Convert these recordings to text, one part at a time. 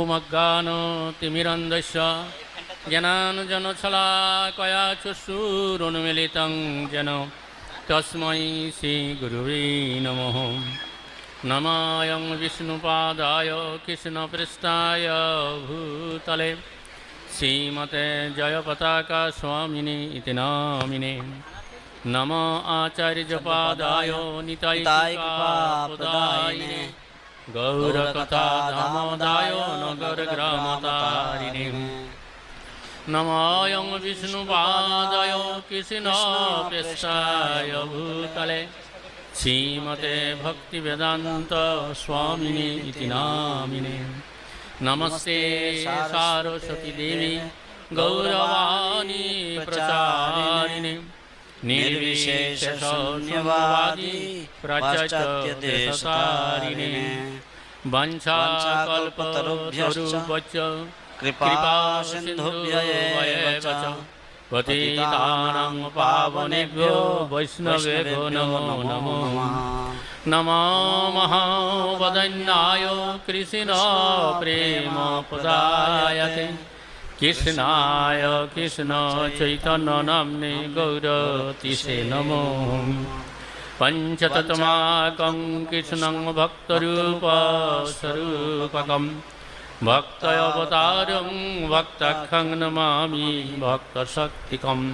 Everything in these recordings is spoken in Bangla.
ओमज्ञानतिमिरन्धस्य ज्ञानाञ्जनशलाकया चक्षुरुन्मीलितं येन तस्मै श्रीगुरुवे नमः। नमायं विष्णुपादाय कृष्णपृष्ठाय भूतले श्रीमते जयपताका स्वामिने इति नामिने। नमो आचार्यपादाय नितायिकापदायिने गौरकथा दामोदाय नगरग्रामतारिणे। नमायं विष्णुपादाय कृष्णपृष्ठाय भूतले श्रीमते भक्तिवेदान्त स्वामिने इति नामिने। नमस्ते सरस्वती देवी गौरवाणी प्रचारिणे निर्विशेष शून्यवादी प्रत्यक्षदेशतारिणे। वंशाकल्पतरुभ्यश्च कृपा सिन्धुभ्यैव च पतितानां पावनेभ्यो वैष्णवेभ्यो नमो नमो। नमो महावदन्याय कृष्ण प्रेम पदायते कृष्णाय कृष्ण चैतन्य नाम्ने गौरतिसे नमो। पंचतत्माकं कृष्णं भक्तरूप स्वरूपकं भक्तावतारं भक्तखं नमामि भक्तशक्तिकम्।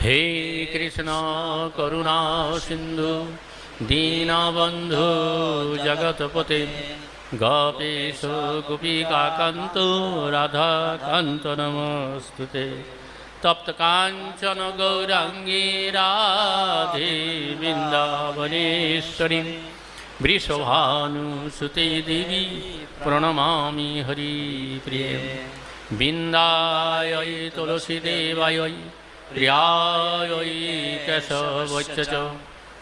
हे कृष्ण करुणा सिन्धु दीनबन्धु जगत्पते गोपेश गोपिकान्त राधाकान्त नमस्तुते। तप्त कांचन गौरांगी राधे वृंदावनेश्वरी वृषभानुसुते देवी प्रणमामि हरिप्रिये। बिन्दायै तुलसीदेवाय प्रियायै केशवच्च च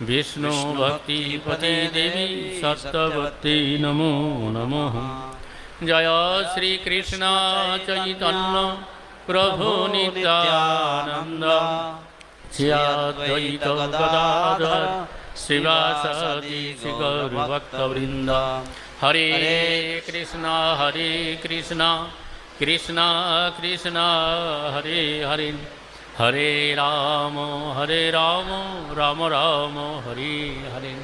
विष्णुभक्तिपति देवी सत्यवती नमो नमः। जय श्री कृष्ण चैतन्य प्रभु नित्यानंद श्री अद्वैत गदाधर श्रीवासदि गौरभक्तवृंद। हरे कृष्ण कृष्ण कृष्ण हरे हरे हरे राम राम राम हरे हरे।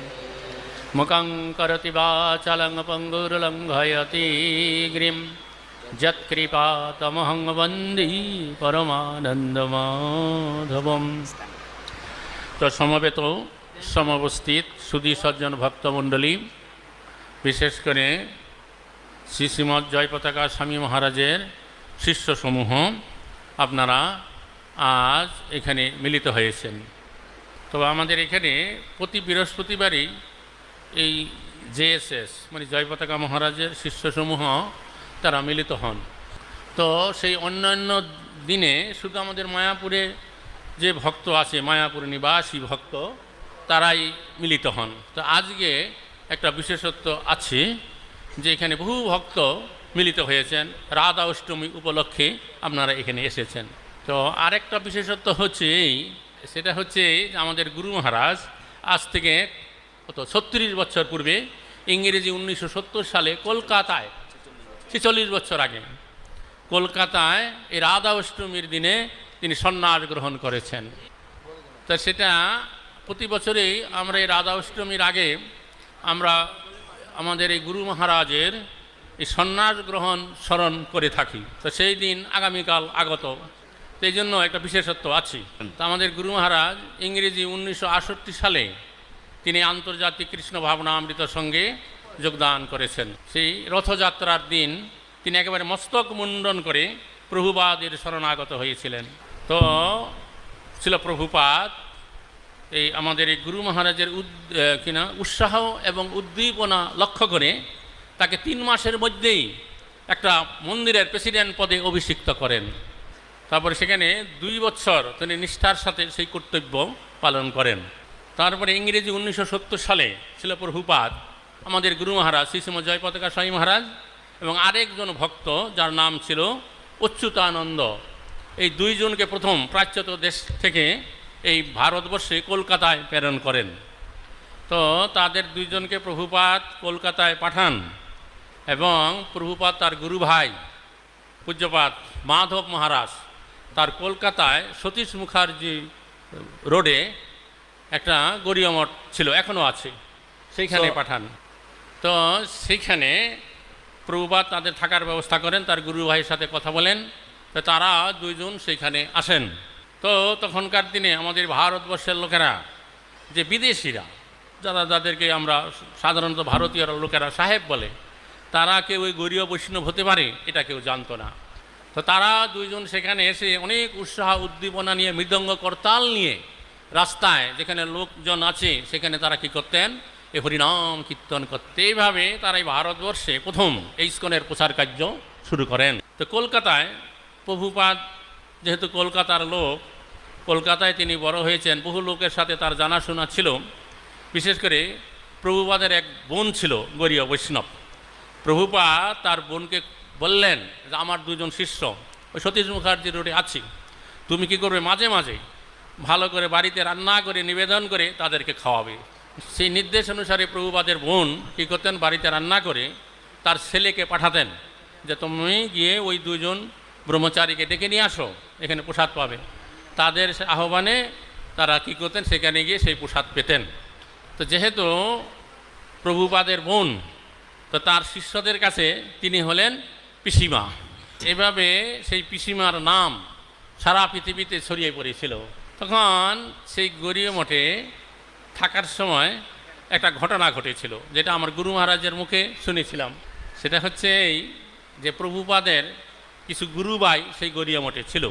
मुखं करोति वाचालं पङ्गुर्लङ्घयति गिरिं यत्कृपातमहं वन्दे परमानन्दमाधवम्। तो समवेत समवस्थित सुधी सज्जन भक्तमंडली विशेष करे श्री श्रीमद जयपताका स्वामी महाराजेर शिष्य समूह আপনারা আজ এখানে মিলিত হয়েছেন। তো আমাদের এখানে প্রতি বৃহস্পতিবারই এই জেএসএস মানে জয়পতাকা মহারাজের শিষ্যসমূহ তারা মিলিত হন। তো সেই অন্যান্য দিনে শুধু আমাদের মায়াপুরে যে ভক্ত আছে মায়াপুর নিবাসী ভক্ত তারাই মিলিত হন। তো আজকে একটা বিশেষত্ব আছে যে এখানে বহু ভক্ত মিলিত হয়েছেন রাধা অষ্টমী উপলক্ষে আপনারা এখানে এসেছেন। তো আরেকটা বিশেষত্ব হচ্ছে সেটা হচ্ছে আমাদের গুরু মহারাজ আজ থেকে কত 36 বছর পূর্বে ইংরেজি 1970 সালে কলকাতায় 46 বছর আগে কলকাতায় এই রাধা অষ্টমীর দিনে তিনি সন্ন্যাস গ্রহণ করেছেন। তা সেটা প্রতি বছরেই আমরা এই রাধা অষ্টমীর আগে আমরা আমাদের এই গুরু মহারাজের এই সন্ন্যাস গ্রহণ স্মরণ করে থাকি। তো সেই দিন আগামীকাল আগত, তো এই জন্য একটা বিশেষত্ব আছে। তো আমাদের গুরু মহারাজ ইংরেজি 1968 সালে তিনি আন্তর্জাতিক কৃষ্ণ ভাবনামৃত সঙ্গে যোগদান করেছেন। সেই রথযাত্রার দিন তিনি একেবারে মস্তক মুন্ডন করে প্রভুপাদের শরণাগত হয়েছিলেন। তো ছিল প্রভুপাদ এই আমাদের এই গুরু মহারাজের উৎসাহ এবং উদ্দীপনা লক্ষ্য করে তাকে 3 মাসের মধ্যেই একটা মন্দিরের প্রেসিডেন্ট পদে অভিষিক্ত করেন। তারপরে সেখানে 2 বছর তিনি নিষ্ঠার সাথে সেই কর্তব্য পালন করেন। তারপরে ইংরেজি 1970 সালে ছিল প্রভুপাদ আমাদের গুরু মহারাজ শ্রী শ্রীমদ জয়পতাকা স্বামী মহারাজ এবং আরেকজন ভক্ত যার নাম ছিল অচ্যুতানন্দ। এই 2 জনকে প্রথম প্রাচ্যত দেশ থেকে এই ভারতবর্ষে কলকাতায় প্রেরণ করেন। তো তাদের 2 জনকে প্রভুপাদ কলকাতায় পাঠান। এবং প্রভুপাদ তার গুরু ভাই পূজ্যপাদ মাধব মহারাজ তার কলকাতায় সতীশ মুখার্জি রোডে একটা গড়িয়া মঠ ছিল, এখনও আছে, সেইখানে পাঠান। তো সেইখানে প্রভুপাদ তাদের থাকার ব্যবস্থা করেন, তার গুরু ভাইয়ের সাথে কথা বলেন, তো তারা দুইজন সেইখানে আসেন। তো তখনকার দিনে আমাদের ভারতবর্ষের লোকেরা, যে বিদেশিরা যাদেরকে আমরা সাধারণত ভারতীয় লোকেরা সাহেব বলে, তারা কেউ ওই গরীয় বৈষ্ণব হতে পারে এটা কেউ জানতো না। তো তারা দুইজন সেখানে এসে অনেক উৎসাহ উদ্দীপনা নিয়ে, মৃদঙ্গ করতাল নিয়ে রাস্তায় যেখানে লোকজন আছে সেখানে তারা কি করতেন, এ হরিনাম কীর্তন করতে। এইভাবে তারা এই ভারতবর্ষে প্রথম এই ইস্কনের প্রচার কার্য শুরু করেন। তো কলকাতায় প্রভুপাদ যেহেতু কলকাতার লোক, কলকাতায় তিনি বড় হয়েছেন, বহু লোকের সাথে তার জানাশোনা ছিল। বিশেষ করে প্রভুপাদের এক বোন ছিল গরীয় বৈষ্ণব। প্রভুপাদ তার বোনকে বললেন যে আমার দুজন শিষ্য ওই সতীশ মুখার্জি রোডে আছি, তুমি কি করবে, মাঝে মাঝে ভালো করে বাড়িতে রান্না করে নিবেদন করে তাদেরকে খাওয়াবে। সেই নির্দেশ অনুসারে প্রভুপাদের বোন কী করতেন, বাড়িতে রান্না করে তার ছেলেকে পাঠাতেন যে তুমি গিয়ে ওই দুজন ব্রহ্মচারীকে ডেকে নিয়ে আসো, এখানে প্রসাদ পাবে। তাদের আহ্বানে তারা কী করতেন, সেখানে গিয়ে সেই প্রসাদ পেতেন। তো যেহেতু প্রভুপাদের বোন, তো তার শিষ্যদের কাছে তিনি হলেন পিসিমা। এভাবে সেই পিসিমার নাম সারা পৃথিবীতে ছড়িয়ে পড়েছিল। তখন সেই গরীয় মঠে থাকার সময় একটা ঘটনা ঘটেছিল, যেটা আমার গুরু মহারাজের মুখে শুনেছিলাম। সেটা হচ্ছে এই যে প্রভুপাদের কিছু গুরুভাই সেই গরীয় মঠে ছিল।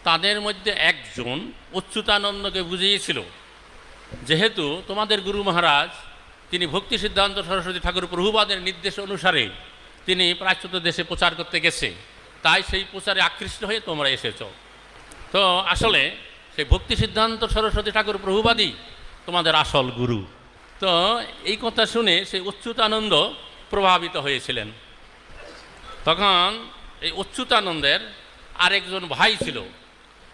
তাদের মধ্যে একজন অচ্যুতানন্দকে বুঝিয়েছিল, যেহেতু তোমাদের গুরু মহারাজ তিনি ভক্তি সিদ্ধান্ত সরস্বতী ঠাকুর প্রভুপাদের নির্দেশ অনুসারে তিনি প্রাচ্যত দেশে প্রচার করতে গেছে, তাই সেই প্রচারে আকৃষ্ট হয়ে তোমরা এসেছ। তো আসলে সেই ভক্তি সিদ্ধান্ত সরস্বতী ঠাকুর প্রভুপাদই তোমাদের আসল গুরু। তো এই কথা শুনে সেই অচ্যুতানন্দ প্রভাবিত হয়েছিলেন। তখন এই অচ্যুতানন্দের আরেকজন ভাই ছিল,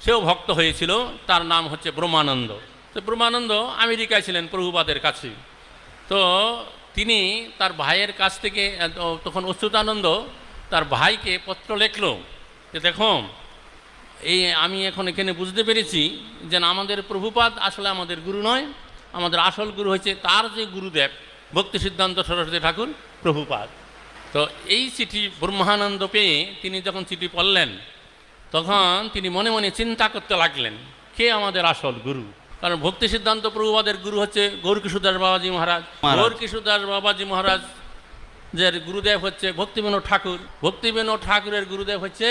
সেও ভক্ত হয়েছিল, তার নাম হচ্ছে ব্রহ্মানন্দ। তো ব্রহ্মানন্দ আমেরিকায় ছিলেন প্রভুপাদের কাছে। তো তিনি তার ভাইয়ের কাছ থেকে, তখন অচ্যুতানন্দ তার ভাইকে পত্র লিখল যে দেখো, এই আমি এখন এখানে বুঝতে পেরেছি যে আমাদের প্রভুপাদ আসলে আমাদের গুরু নয়, আমাদের আসল গুরু হচ্ছে তার যে গুরুদেব ভক্তি সিদ্ধান্ত সরস্বতী ঠাকুর প্রভুপাদ। তো এই চিঠি ব্রহ্মানন্দ পেয়ে তিনি যখন চিঠি পড়লেন, তখন তিনি মনে মনে চিন্তা করতে লাগলেন কে আমাদের আসল গুরু। কারণ ভক্তি সিদ্ধান্ত প্রভুপাদের গুরু হচ্ছে গৌরকিশোরদাস বাবাজি মহারাজ। গৌরকিশোরদাস বাবাজি মহারাজ যার গুরুদেব হচ্ছে ভক্তিবিনোদ ঠাকুর। ভক্তিবিনোদ ঠাকুরের গুরুদেব হচ্ছে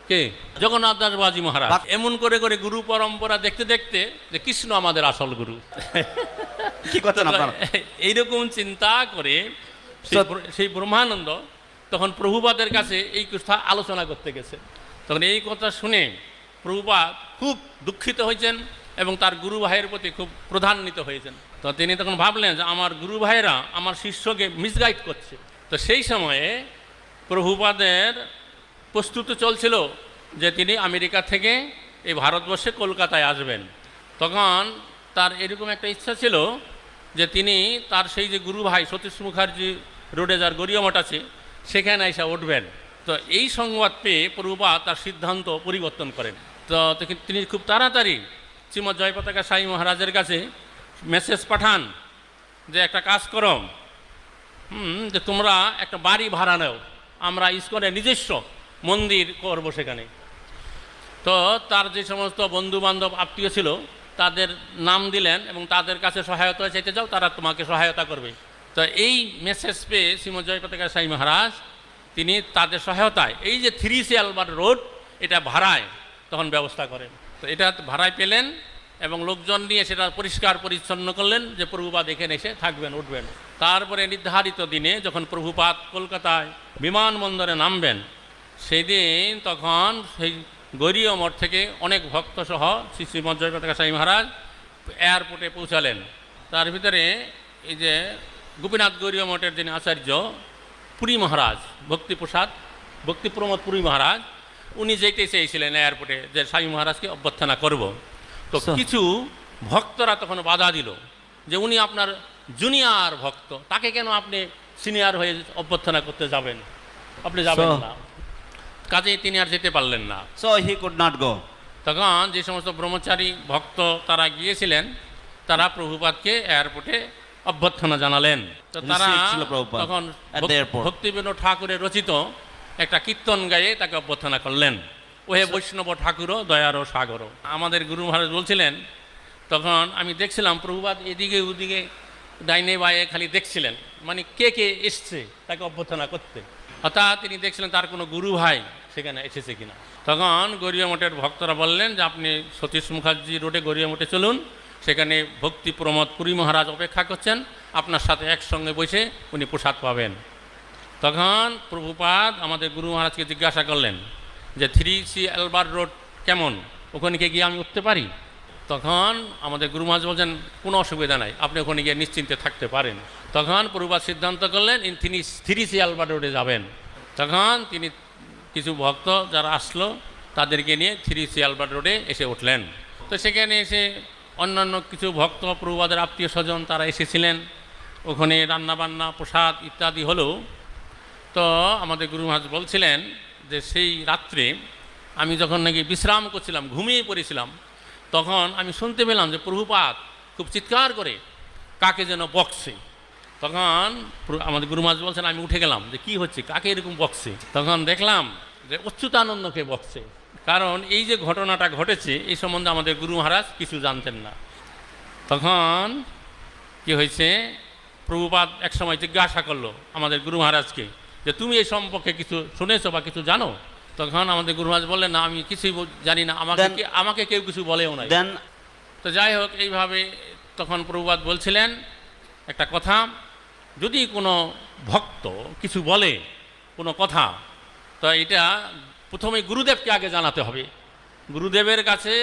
কে, জগন্নাথ দাস বাবাজি মহারাজ। এমন করে করে গুরু পরম্পরা দেখতে দেখতে যে কৃষ্ণ আমাদের আসল গুরু। কি কথা না, এইরকম চিন্তা করে সেই ব্রহ্মানন্দ তখন প্রভুপাদের কাছে এই কথা আলোচনা করতে গেছে। তখন এই কথা শুনে প্রভুপাদ খুব দুঃখিত হয়েছেন এবং তার গুরু ভাইয়ের প্রতি খুব প্রধান্বিত হয়েছেন। তো তিনি তখন ভাবলেন যে আমার গুরু ভাইয়েরা আমার শিষ্যকে মিসগাইড করছে। তো সেই সময়ে প্রভুপাদের প্রস্তুতি চলছিল যে তিনি আমেরিকা থেকে এই ভারতবর্ষে কলকাতায় আসবেন। তখন তার এরকম একটা ইচ্ছা ছিল যে তিনি তার সেই যে গুরু ভাই সতীশ মুখার্জি রোডে যার গরীয় মঠ আছে সেখানে এসে উঠবেন। তো এই সংবাদ পেয়ে প্রভুপাদ তার সিদ্ধান্ত পরিবর্তন করেন। তো তিনি খুব তাড়াতাড়ি শ্রীমৎ জয়পতাকা সাই মহারাজের কাছে মেসেজ পাঠান যে একটা কাজ করো, যে তোমরা একটা বাড়ি ভাড়া নাও, আমরা ইস্কনের নিজস্ব মন্দির করব সেখানে। তো তার যে সমস্ত বন্ধু বান্ধব আত্মীয় ছিল তাদের নাম দিলেন এবং তাদের কাছে সহায়তা চাইতে যাও, তারা তোমাকে সহায়তা করবে। তো এই মেসেজ পেয়ে শ্রীমৎ জয়পতাকা সাই মহারাজ তিনি তাদের সহায়তায় এই যে 3C আলবার্ট রোড এটা ভাড়ায় তখন ব্যবস্থা করেন। তো এটা ভাড়ায় পেলেন এবং লোকজন নিয়ে সেটা পরিষ্কার পরিচ্ছন্ন করলেন যে প্রভুপাদ এখানে এসে থাকবেন, উঠবেন। তারপরে নির্ধারিত দিনে যখন প্রভুপাদ কলকাতায় বিমানবন্দরে নামবেন, সেদিন তখন সেই গরীয় মঠ থেকে অনেক ভক্তসহ শ্রী শ্রীমৎ জয়পতাকা সাই মহারাজ এয়ারপোর্টে পৌঁছালেন। তার ভিতরে এই যে গোপীনাথ গরীয় মঠের যিনি আচার্য পুরী মহারাজ, ভক্তিপ্রমোদ পুরী মহারাজ, উনি যেতে চেয়েছিলেন এয়ারপোর্টে যে স্বামী মহারাজকে অভ্যর্থনা করব। তো কিছু ভক্তরা তখন বাধা দিল যে উনি আপনার জুনিয়র ভক্ত, তাকে কেন আপনি সিনিয়র হয়ে অভ্যর্থনা করতে যাবেন, আপনি যাবেন So- না। কাজেই তিনি আর যেতে পারলেন না। So he could not go. তখন যে সমস্ত ব্রহ্মচারী ভক্ত তারা গিয়েছিলেন, তারা প্রভুপাদকে এয়ারপোর্টে অভ্যর্থনা জানালেন। তো তারা Received Srila Prabhupada তখন at the airport. ভক্তিবিনোদ ঠাকুরের রচিত একটা কীর্তন গায়ে তাকে অভ্যর্থনা করলেন। ওহে বৈষ্ণব ঠাকুর দয়ার সাগর। আমাদের গুরু মহারাজ বলছিলেন, তখন আমি দেখছিলাম প্রভুপাদ এদিকে ওদিকে ডাইনে বায়ে খালি দেখছিলেন, মানে কে কে এসছে তাকে অভ্যর্থনা করতে। অর্থাৎ তিনি দেখছিলেন তার কোনো গুরু ভাই সেখানে এসেছে কিনা। তখন গৌরীয় মঠের ভক্তরা বললেন যে আপনি সতীশ মুখার্জি রোডে গৌরীয় মঠে চলুন, সেখানে ভক্তি প্রমোদ পুরী মহারাজ অপেক্ষা করছেন, আপনার সাথে একসঙ্গে বসে উনি প্রসাদ পাবেন। তখন প্রভুপাদ আমাদের গুরু মহারাজকে জিজ্ঞাসা করলেন যে 3C অ্যালবার্ট রোড কেমন, ওখানে গিয়ে আমি উঠতে পারি? তখন আমাদের গুরু মহারাজ বলছেন কোনো অসুবিধা নাই, আপনি ওখানে গিয়ে নিশ্চিন্তে থাকতে পারেন। তখন প্রভুপাদ সিদ্ধান্ত করলেন তিনি 3C অ্যালবার্ট রোডে যাবেন। তখন তিনি কিছু ভক্ত যারা আসলো তাদেরকে নিয়ে 3C অ্যালবার্ট রোডে এসে উঠলেন। তো সেখানে এসে অন্যান্য কিছু ভক্ত প্রভুপাদের আত্মীয় স্বজন তারা এসেছিলেন, ওখানে রান্নাবান্না প্রসাদ ইত্যাদি হলো। তো আমাদের গুরু মহারাজ বলছিলেন যে সেই রাত্রে আমি যখন নাকি বিশ্রাম করছিলাম, ঘুমিয়ে পড়েছিলাম, তখন আমি শুনতে পেলাম যে প্রভুপাদ খুব চিৎকার করে কাকে যেন বকছে। তখন আমাদের গুরু মহারাজ বলছেন আমি উঠে গেলাম যে কি হচ্ছে, কাকে এরকম বকছে। তখন দেখলাম যে অচ্যুতানন্দকে বকছে। কারণ এই যে ঘটনাটা ঘটেছে এই সম্বন্ধে আমাদের গুরু মহারাজ কিছু জানতেন না। তখন কি হয়েছে, প্রভুপাদ একসময় জিজ্ঞাসা করলো আমাদের গুরু মহারাজকে যে তুমি এই সম্পর্কে কিছু শুনেছো বা কিছু জানো? তখন আমাদের গুরু মহারাজ বললেন না, আমি কিছুই জানি না, আমাকে কেউ কিছু বলেও নাই। Then তো যাই হোক, এইভাবে তখন প্রভুপাদ বলছিলেন একটা কথা, যদি কোনো ভক্ত কিছু বলে কোনো কথা, তো এটা প্রথমে গুরুদেবকে আগে জানাতে হবে, গুরুদেবের কাছে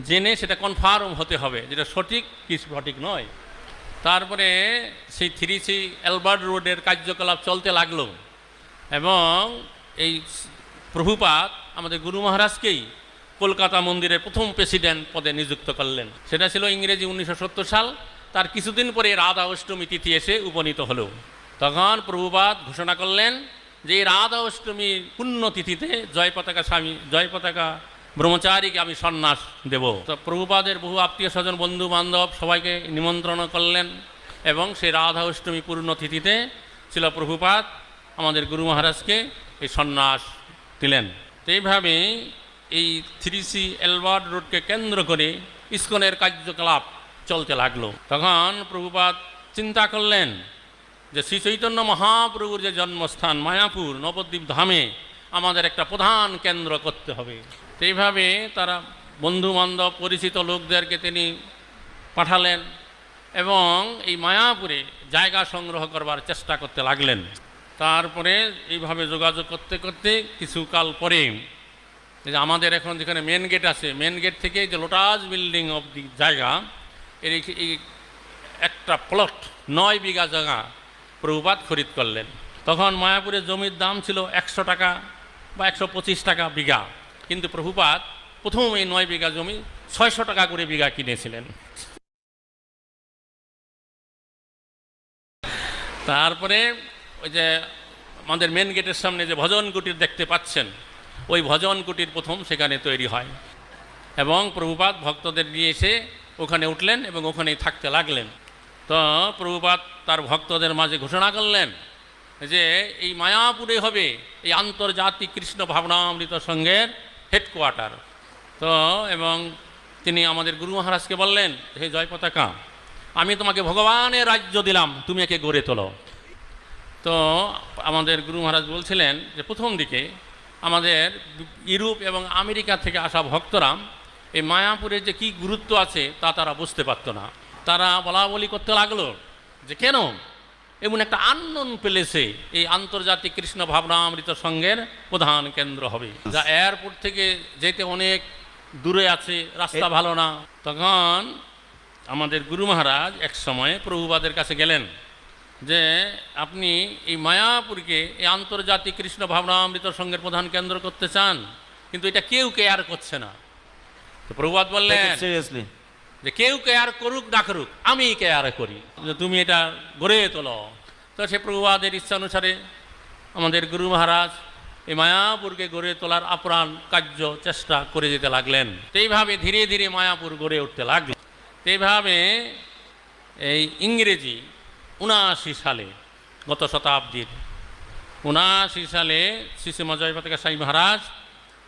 জেনে সেটা কনফার্ম হতে হবে যেটা সঠিক কি সঠিক নয়। তারপরে সেই 3C অ্যালবার্ট রোডের কার্যকলাপ চলতে লাগলো এবং এই প্রভুপাদ আমাদের গুরু মহারাজকেই কলকাতা মন্দিরের প্রথম প্রেসিডেন্ট পদে নিযুক্ত করলেন। সেটা ছিল ইংরেজি 1970 সাল। তার কিছুদিন পরে রাধা অষ্টমী তিথি এসে উপনীত হলো। তখন প্রভুপাদ ঘোষণা করলেন যে এই রাধা অষ্টমী পুণ্যতিথিতে জয়পতাকা ব্রহ্মচারীকে আমি সন্ন্যাস দেব। তো প্রভুপাদের বহু আত্মীয় স্বজন বন্ধু বান্ধব সবাইকে নিমন্ত্রণ করলেন এবং সেই রাধা অষ্টমী পূর্ণতিথিতে ছিল প্রভুপাদ আমাদের গুরু মহারাজকে এই সন্ন্যাস দিলেন। তো এইভাবে এই 3C অ্যালবার্ট রোডকে কেন্দ্র করে ইসকনের কার্যকলাপ চলতে লাগলো। তখন প্রভুপাদ চিন্তা করলেন যে শ্রী চৈতন্য মহাপ্রভুর যে জন্মস্থান মায়াপুর নবদ্বীপ ধামে আমাদের একটা প্রধান কেন্দ্র করতে হবে। তো এইভাবে তারা বন্ধু বান্ধব পরিচিত লোকদেরকে তিনি পাঠালেন এবং এই মায়াপুরে জায়গা সংগ্রহ করবার চেষ্টা করতে লাগলেন। তারপরে এইভাবে যোগাযোগ করতে করতে কিছুকাল পরে যে আমাদের এখন যেখানে মেন গেট আছে, মেন গেট থেকে যে লোটাস বিল্ডিং অবধি জায়গা, এই একটা প্লট 9 বিঘা জায়গা প্রভুপাদ খরিদ করলেন। তখন মায়াপুরের জমির দাম ছিল 100 টাকা বা 125 টাকা বিঘা, কিন্তু প্রভুপাদ প্রথম এই 9 বিঘা জমি 600 টাকা করে বিঘা কিনেছিলেন। তারপরে ওই যে আমাদের মেন গেটের সামনে যে ভজন কুটির দেখতে পাচ্ছেন, ওই ভজন কুটির প্রথম সেখানে তৈরি হয় এবং প্রভুপাদ ভক্তদের নিয়ে এসে ওখানে উঠলেন এবং ওখানেই থাকতে লাগলেন। তো প্রভুপাদ তার ভক্তদের মাঝে ঘোষণা করলেন যে এই মায়াপুরে হবে এই আন্তর্জাতিক কৃষ্ণ ভাবনামৃত সংঘের হেডকোয়ার্টার। তো এবং তিনি আমাদের গুরু মহারাজকে বললেন, হে জয়পতাকা, আমি তোমাকে ভগবানের রাজ্য দিলাম, তুমি একে গড়ে তোলো। তো আমাদের গুরু মহারাজ বলছিলেন যে প্রথম দিকে আমাদের ইউরোপ এবং আমেরিকা থেকে আসা ভক্তরা এই মায়াপুরের যে কী গুরুত্ব আছে তা তারা বুঝতে পারত না। তারা বলা বলি করতে লাগলো যে কেন এমন একটা আননোন প্লেসে এই আন্তর্জাতিক কৃষ্ণ ভাবনামৃত সংঘের প্রধান কেন্দ্র হবে, যা এয়ারপোর্ট থেকে যেতে অনেক দূরে আছে, রাস্তা ভালো না। তখন আমাদের গুরু মহারাজ এক সময় প্রভুপাদের কাছে গেলেন যে আপনি এই মায়াপুরকে এই আন্তর্জাতিক কৃষ্ণ ভাবনামৃত সংঘের প্রধান কেন্দ্র করতে চান, কিন্তু এটা কেউ কেয়ার করছে না। তো প্রভুপাদ বললেন seriously. যে কেউ কেয়ার করুক না করুক, আমি কেয়ার করি, যে তুমি এটা গড়ে তোলো। তো সে প্রভুপাদের ইচ্ছা অনুসারে আমাদের গুরু মহারাজ এই মায়াপুরকে গড়ে তোলার আপ্রাণ কার্য চেষ্টা করে যেতে লাগলেন। তো এইভাবে ধীরে ধীরে মায়াপুর গড়ে উঠতে লাগলো। তো এইভাবে এই ইংরেজি 79 সালে, গত শতাব্দীর 79 সালে শ্রী শ্রী জয়পতাকা স্বামী মহারাজ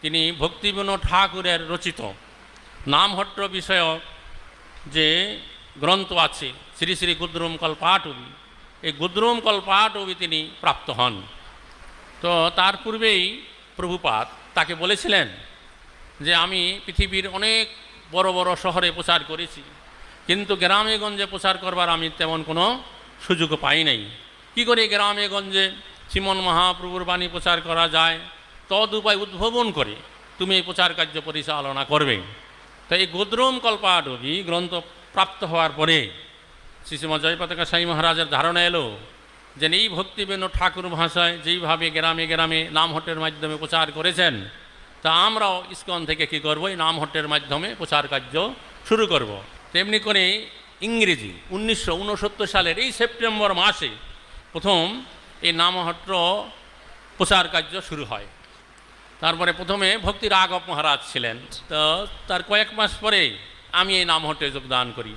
তিনি ভক্তিবিনোদ ঠাকুরের রচিত নামহট্ট বিষয়ক যে গ্রন্থ আছে শ্রী শ্রী গুদ্রুম কল্পাটবী, এই গুদ্রুম কল্পাটবী তিনি প্রাপ্ত হন। তো তার পূর্বেই প্রভুপাদ তাকে বলেছিলেন যে আমি পৃথিবীর অনেক বড় বড় শহরে প্রচার করেছি, কিন্তু গ্রামে গঞ্জে প্রচার করবার আমি তেমন কোনো সুযোগ পাই নাই। কী করে গ্রামে গঞ্জে শ্রীমন মহাপ্রভুর বাণী প্রচার করা যায়, তদ উপায় উদ্ভাবন করে তুমি এই প্রচার কার্য পরিচালনা করবে। তো এই গুদ্রুম কল্পাটবী গ্রন্থ প্রাপ্ত হওয়ার পরে শ্রী শ্রী জয়পতাকা স্বামী মহারাজের ধারণা এলো যে এই ভক্তিবিনোদ ঠাকুর ভাষায় যেইভাবে গ্রামে গ্রামে নামহট্টের মাধ্যমে প্রচার করেছেন, তা আমরাও ইস্কন থেকে কী করবো, এই নামহট্টের মাধ্যমে প্রচার কার্য শুরু করব। তেমনি করে ইংরেজি 1969 সালের এই সেপ্টেম্বর মাসে প্রথম এই নামহট্ট প্রচার কার্য শুরু হয়। তারপরে প্রথমে ভক্তি রাঘব মহারাজ ছিলেন, তো তার কয়েক মাস পরে আমি এই নামহট্টে যোগদান করি।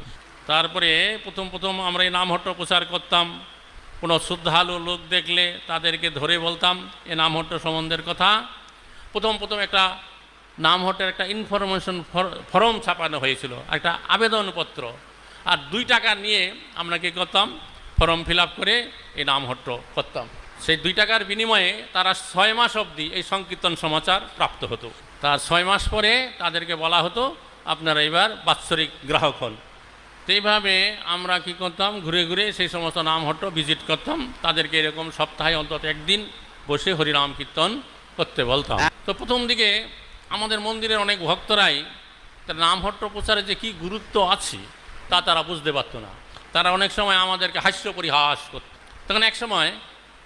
তারপরে প্রথম আমরা এই নামহট্ট প্রচার করতাম। কোনো শ্রদ্ধালু লোক দেখলে তাদেরকে ধরে বলতাম এ নামহট্ট সম্বন্ধের কথা। প্রথম একটা নামহট্টের একটা ইনফরমেশন ফর্ম ছাপানো হয়েছিল, একটা আবেদনপত্র, আর 2 টাকা নিয়ে আমরা কী করতাম, ফর্ম ফিল আপ করে এই নামহট্ট করতাম। সেই 2 টাকার বিনিময়ে তারা 6 মাস অবধি এই সংকীর্তন সমাচার প্রাপ্ত হতো। তার 6 মাস পরে তাদেরকে বলা হতো আপনারা এবার বাৎসরিক গ্রাহক হন। তো এইভাবে আমরা কী করতাম, ঘুরে ঘুরে সেই সমস্ত নামহট্ট ভিজিট করতাম, তাদেরকে এরকম সপ্তাহে অন্তত একদিন বসে হরিনাম কীর্তন করতে বলতাম। তো প্রথম দিকে আমাদের মন্দিরের অনেক ভক্তরাই তার নামহট্ট প্রচারে যে কী গুরুত্ব আছে তা তারা বুঝতে পারত না। তারা অনেক সময় আমাদেরকে হাস্য পরিহাস করত। তখন এক সময়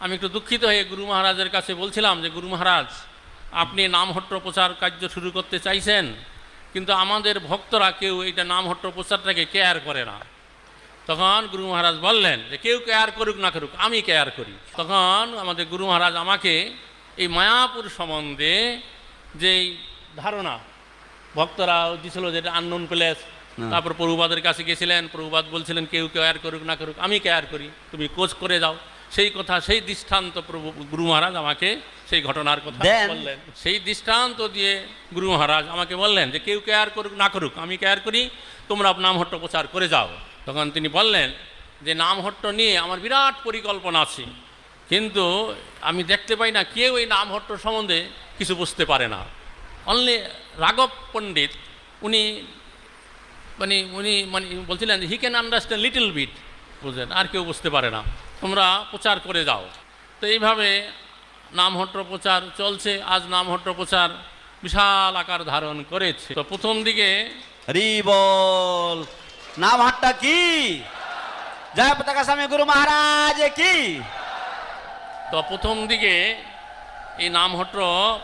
আমি একটু দুঃখিত হয়ে গুরু মহারাজের কাছে বলছিলাম যে গুরু মহারাজ, আপনি নামহট্ট প্রচার কার্য শুরু করতে চাইছেন, কিন্তু আমাদের ভক্তরা কেউ এইটা নামহট্ট প্রচারটাকে কেয়ার করে না। তখন গুরু মহারাজ বললেন যে কেউ কেয়ার করুক না করুক, আমি কেয়ার করি। তখন আমাদের গুরু মহারাজ আমাকে এই মায়াপুর সম্বন্ধে যেই ধারণা ভক্তরা দিছিল, যেটা আননোন প্লেস, তারপর প্রভুপাদের কাছে গেছিলেন, প্রভুপাদ বলছিলেন কেউ কেয়ার করুক না করুক, আমি কেয়ার করি, তুমি কোচ করে যাও। সেই কথা, সেই দৃষ্টান্ত গুরু মহারাজ আমাকে সেই ঘটনার কথা বললেন। সেই দৃষ্টান্ত দিয়ে গুরু মহারাজ আমাকে বললেন যে কেউ কেয়ার করুক না করুক, আমি কেয়ার করি, তোমরা নামহট্ট প্রচার করে যাও। তখন তিনি বললেন যে নামহট্ট নিয়ে আমার বিরাট পরিকল্পনা আছে, কিন্তু আমি দেখতে পাই না কেউ এই নামহট্ট সম্বন্ধে কিছু বুঝতে পারে না। অনলি রাঘব পণ্ডিত উনি বলছিলেন he can understand little bit, বুঝলেন, আর কেউ বুঝতে পারে না, তোমরা প্রচার করে যাও। তো এইভাবে নামহট্ট প্রচার চলছে। আজ নামহট্ট প্রচার বিশাল আকার ধারণ করেছে। তো প্রথম দিকে হরি বল, নামহট্ট কি জয় পতাকা স্বামী গুরু মহারাজ কি। তো প্রথম দিকে এই নামহট্ট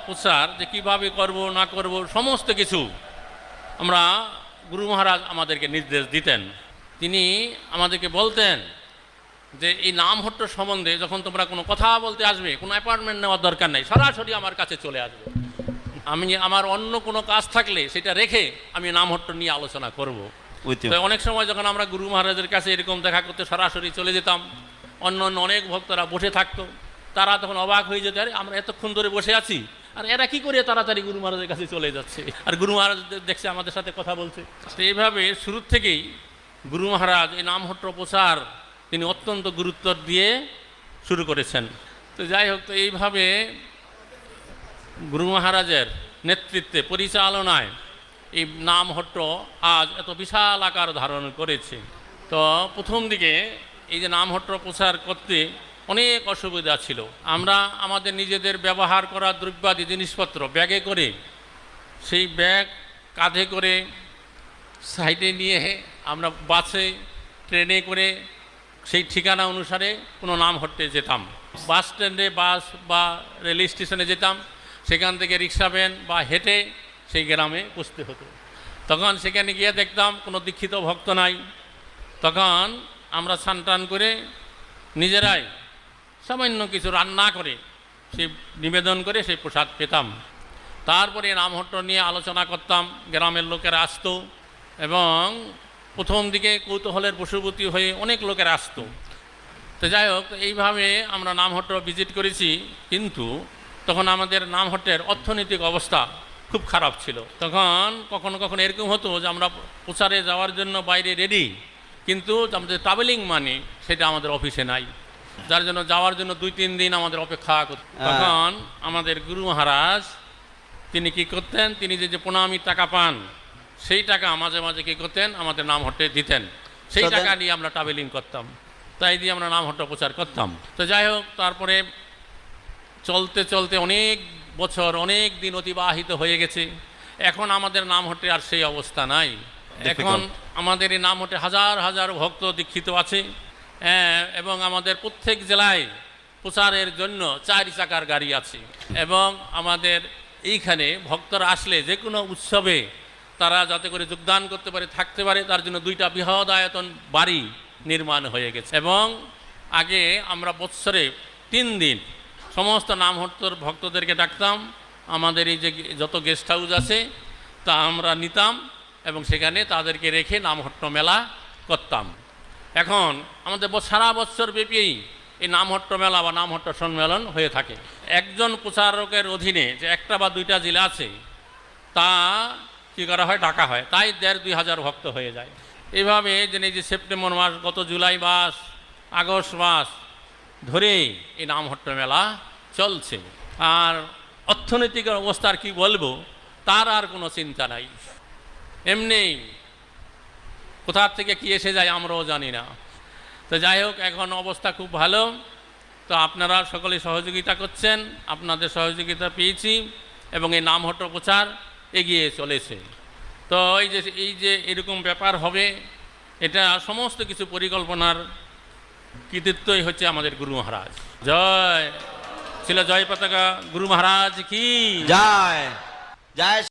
প্রচার যে কীভাবে করব না করব সমস্ত কিছু আমরা গুরু মহারাজ আমাদেরকে নির্দেশ দিতেন। তিনি আমাদেরকে বলতেন যে এই নামহট্ট সম্বন্ধে যখন তোমরা কোনো কথা বলতে আসবে, কোনো অ্যাপয়েন্টমেন্ট নেওয়ার দরকার নেই, সরাসরি আমার কাছে চলে আসবে। আমি আমার অন্য কোনো কাজ থাকলে সেটা রেখে আমি নামহট্ট নিয়ে আলোচনা করব। তো অনেক সময় যখন আমরা গুরু মহারাজের কাছে এরকম দেখা করতে সরাসরি চলে যেতাম, অন্য অনেক ভক্তরা বসে থাকতো, তারা তখন অবাক হয়ে যেত, আরে আমরা এতক্ষণ ধরে বসে আছি আর এরা কি করে তাড়াতাড়ি গুরু মহারাজের কাছে চলে যাচ্ছে, আর গুরু মহারাজ দেখছে আমাদের সাথে কথা বলছে। তো এইভাবে শুরুর থেকেই গুরু মহারাজ এই নামহট্ট প্রচার তিনি অত্যন্ত গুরুত্ব দিয়ে শুরু করেছেন। তো যাই হোক, তো এইভাবে গুরু মহারাজের নেতৃত্বে পরিচালনায় এই নামহট্ট আজ এত বিশাল আকার ধারণ করেছে। তো প্রথম দিকে এই যে নামহট্ট প্রচার করতে অনেক অসুবিধা ছিল। আমরা আমাদের নিজেদের ব্যবহার করা দ্রব্যাদি জিনিসপত্র ব্যাগে করে, সেই ব্যাগ কাঁধে করে সাইডে নিয়ে আমরা বাসে ট্রেনে করে সেই ঠিকানা অনুসারে কোনো নামহট্টে যেতাম। বাস স্ট্যান্ডে বাস বা রেল স্টেশনে যেতাম, সেখান থেকে রিক্সা ভ্যান বা হেঁটে সেই গ্রামে পৌঁছতে হতো। তখন সেখানে গিয়ে দেখতাম কোনো দীক্ষিত ভক্ত নাই। তখন আমরা স্নান টান করে নিজেরাই সামান্য কিছু রান্না করে সে নিবেদন করে সেই প্রসাদ পেতাম। তারপরে নামহট্ট নিয়ে আলোচনা করতাম, গ্রামের লোকেরা আসতো এবং প্রথম দিকে কৌতূহলের বশবর্তী হয়ে অনেক লোকেরা আসতো। তো যাই হোক, এইভাবে আমরা নামহট্ট ভিজিট করেছি, কিন্তু তখন আমাদের নামহট্টের অর্থনৈতিক অবস্থা খুব খারাপ ছিল। তখন কখনো কখনো এরকম হতো যে আমরা প্রচারে যাওয়ার জন্য বাইরে রেডি, কিন্তু আমাদের ট্রাভেলিং মানি সেটা আমাদের অফিসে নাই, যার জন্য যাওয়ার জন্য 2-3 দিন আমাদের অপেক্ষা করত। তখন আমাদের গুরু মহারাজ তিনি কি করতেন, তিনি যে প্রণামী টাকা পান সেই টাকা মাঝে মাঝে কী করতেন, আমাদের নামহট্টে দিতেন। সেই টাকা নিয়ে আমরা ট্রাভেলিং করতাম, তাই দিয়ে আমরা নামহট্ট প্রচার করতাম। তো যাই হোক, তারপরে চলতে চলতে অনেক বছর, অনেক দিন অতিবাহিত হয়ে গেছে। এখন আমাদের নামহট্টে আর সেই অবস্থা নাই। এখন আমাদের এই নামহট্টে হাজার হাজার ভক্ত দীক্ষিত আছে, এবং আমাদের প্রত্যেক জেলায় প্রচারের জন্য 4 চাকার গাড়ি আছে। এবং আমাদের এইখানে ভক্তরা আসলে যে কোনো উৎসবে তারা যাতে করে যোগদান করতে পারে, থাকতে পারে, তার জন্য 2টা বৃহৎ আয়তন বাড়ি নির্মাণ হয়ে গেছে। এবং আগে আমরা বৎসরে 3 দিন সমস্ত নামহট্টর ভক্তদেরকে ডাকতাম, আমাদের এই যে যত গেস্ট হাউস আছে তা আমরা নিতাম এবং সেখানে তাদেরকে রেখে নামহট্ট মেলা করতাম। এখন আমাদের সারা বৎসর ব্যাপী এই নামহট্ট মেলা বা নামহট্ট সম্মেলন হয়ে থাকে। একজন প্রচারকের অধীনে যে 1টা বা 2টা জেলা আছে তা কী করা হয়, ডাকা হয়, তাই 1,500-2 হাজার ভক্ত হয়ে যায়। এইভাবে যে সেপ্টেম্বর মাস, গত জুলাই মাস, আগস্ট মাস ধরে এই নামহট্ট মেলা চলছে। আর অর্থনৈতিক অবস্থার কি বলবো, তার আর কোনো চিন্তা নাই। এমনি কোথার থেকে কি এসে যায় আমরাও জানি না। তো যাই হোক, এখন অবস্থা খুব ভালো। তো আপনারা সকলে সহযোগিতা করছেন, আপনাদের সহযোগিতা পেয়েছি এবং এই নামহট্ট প্রচার এগিয়ে চলেছে। তো এই যে এরকম ব্যাপার হবে, এটা সমস্ত কিছু পরিকল্পনার কৃতিত্বই হচ্ছে আমাদের গুরু মহারাজ। জয় ছিল জয় পতাকা গুরু মহারাজ কি জয় জয়।